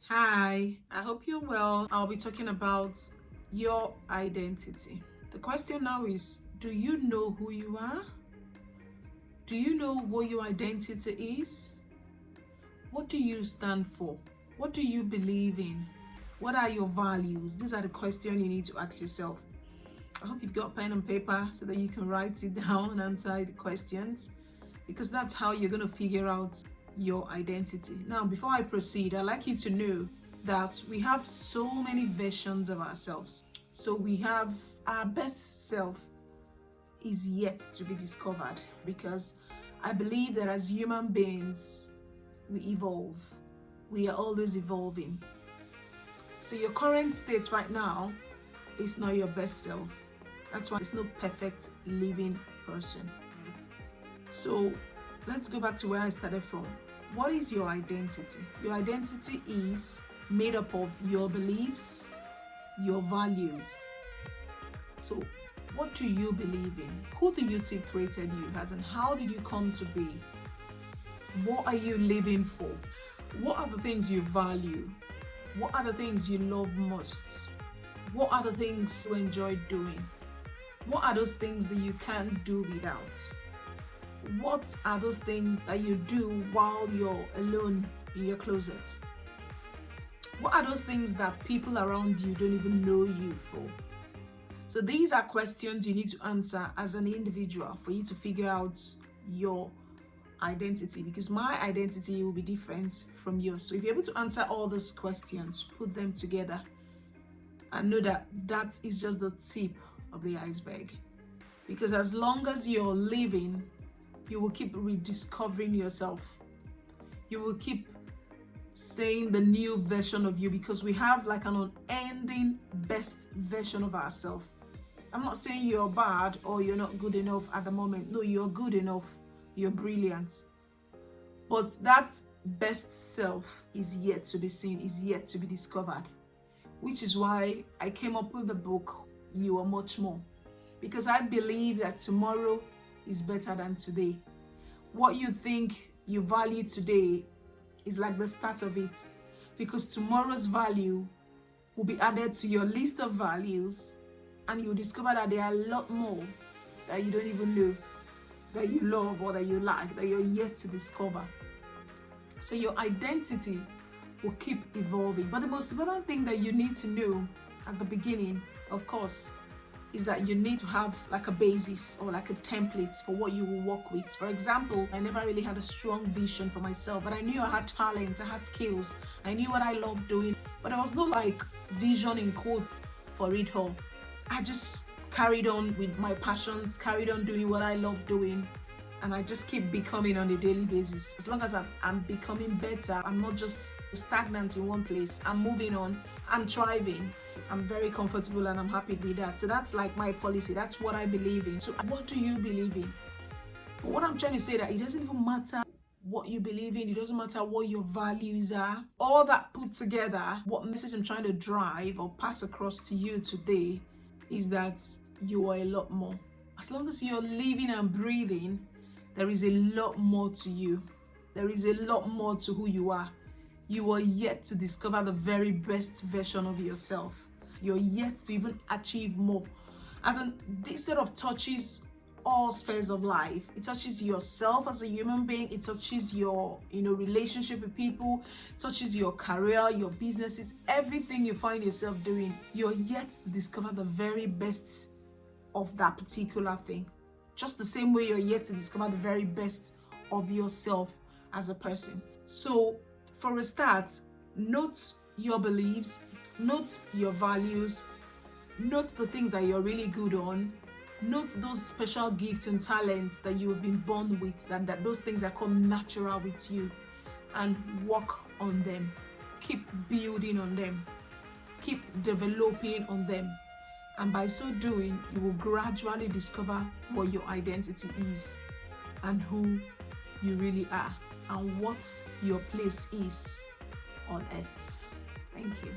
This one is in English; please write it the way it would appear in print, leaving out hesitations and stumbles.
Hi, I hope you're well. I'll be talking about your identity. The question now is, do you know who you are? Do you know what your identity is? What do you stand for? What do you believe in? What are your values? These are the questions you need to ask yourself. I hope you've got pen and paper so that you can write it down and answer the questions, because that's how you're going to figure out your identity. Now, before I proceed, I'd like you to know that we have so many versions of ourselves. So we have our best self is yet to be discovered, because I believe that as human beings, we evolve. We are always evolving. So your current state right now is not your best self. That's why it's no perfect living person. So let's go back to where I started from. What is your identity? Your identity is made up of your beliefs, your values. So what do you believe in? Who do you think created you? As in, how did you come to be? What are you living for? What are the things you value? What are the things you love most? What are the things you enjoy doing? What are those things that you can't do without? What are those things that you do while you're alone in your closet? What are those things that people around you don't even know you for? So these are questions you need to answer as an individual for you to figure out your identity, because my identity will be different from yours. So if you're able to answer all those questions, put them together and know that that is just the tip of the iceberg. Because as long as you're living, you will keep rediscovering yourself. You will keep saying the new version of you, because we have like an unending best version of ourselves. I'm not saying you're bad or you're not good enough at the moment. No, you're good enough. You're brilliant. But that best self is yet to be seen, is yet to be discovered. Which is why I came up with the book, You Are Much More. Because I believe that tomorrow is better than today. What you think you value today is like the start of it, because tomorrow's value will be added to your list of values, and you'll discover that there are a lot more that you don't even know that you love or that you like, that you're yet to discover. So your identity will keep evolving. But the most important thing that you need to know at the beginning, of course, is that you need to have like a basis or like a template for what you will work with. For example, I never really had a strong vision for myself, but I knew I had talent, I had skills, I knew what I loved doing, but there was no like vision in quote for it all. I just carried on with my passions, carried on doing what I love doing, and I just keep becoming on a daily basis. As long as I'm becoming better, I'm not just stagnant in one place, I'm moving on, I'm thriving. I'm very comfortable and I'm happy with that. So that's like my policy. That's what I believe in. So what do you believe in? But what I'm trying to say that it doesn't even matter what you believe in. It doesn't matter what your values are. All that put together, what message I'm trying to drive or pass across to you today is that you are a lot more. As long as you're living and breathing, there is a lot more to you. There is a lot more to who you are. You are yet to discover the very best version of yourself. You're yet to even achieve more. As in, this sort of touches all spheres of life. It touches yourself as a human being. It touches your, relationship with people. It touches your career, your businesses, everything you find yourself doing. You're yet to discover the very best of that particular thing. Just the same way you're yet to discover the very best of yourself as a person. So, for a start, note your beliefs, note your values, note the things that you're really good on, note those special gifts and talents that you have been born with, that those things that come natural with you, and work on them. Keep building on them. Keep developing on them. And by so doing, you will gradually discover what your identity is and who you really are and what your place is on earth. Thank you.